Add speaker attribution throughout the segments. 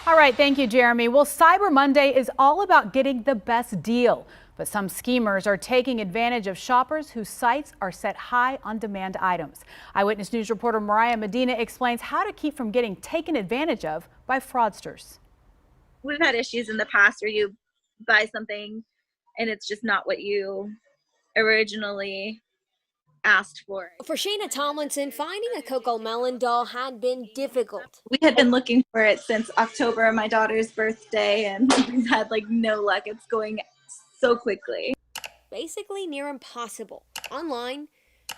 Speaker 1: All right, thank you, Jeremy. Well, Cyber Monday is all about getting the best deal, but some schemers are taking advantage of shoppers whose sites are set high on demand items. Eyewitness News reporter Mariah Medina explains how to keep from getting taken advantage of by fraudsters.
Speaker 2: We've had issues in the past where you buy something and it's just not what you originally asked for.
Speaker 3: For Shayna Tomlinson, finding a Coco Melon doll had been difficult.
Speaker 2: We had been looking for it since October, my daughter's birthday, and we've had no luck. It's going so quickly.
Speaker 3: Basically near impossible. Online,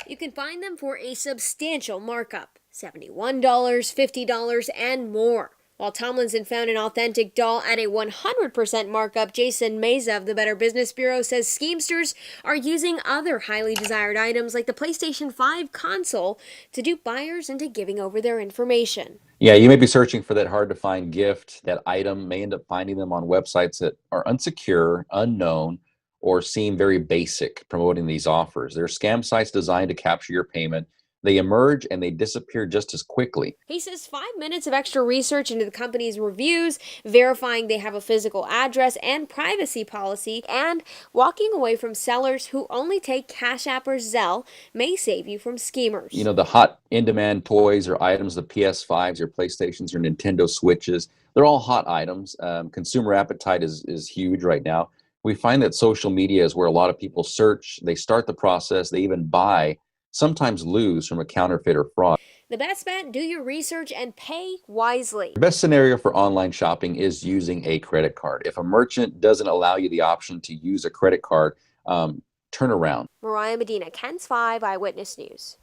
Speaker 3: you can find them for a substantial markup, $71, $50, and more. While Tomlinson found an authentic doll at a 100% markup, Jason Meza of the Better Business Bureau says schemesters are using other highly desired items like the PlayStation 5 console to dupe buyers into giving over their information.
Speaker 4: Yeah, you may be searching for that hard to find gift. That item may end up finding them on websites that are unsecure, unknown, or seem very basic promoting these offers. They're scam sites designed to capture your payment. They emerge and they disappear just as quickly.
Speaker 3: He says 5 minutes of extra research into the company's reviews, verifying they have a physical address and privacy policy, and walking away from sellers who only take Cash App or Zelle may save you from schemers.
Speaker 4: You know, the hot in-demand toys or items, the PS5s, your PlayStations, your Nintendo Switches, they're all hot items. Consumer appetite is huge right now. We find that social media is where a lot of people search, they start the process, they even buy, sometimes lose from a counterfeit or fraud.
Speaker 3: The best bet, do your research and pay wisely.
Speaker 4: The best scenario for online shopping is using a credit card. If a merchant doesn't allow you the option to use a credit card, turn around.
Speaker 3: Mariah Medina, KENS 5 Eyewitness News.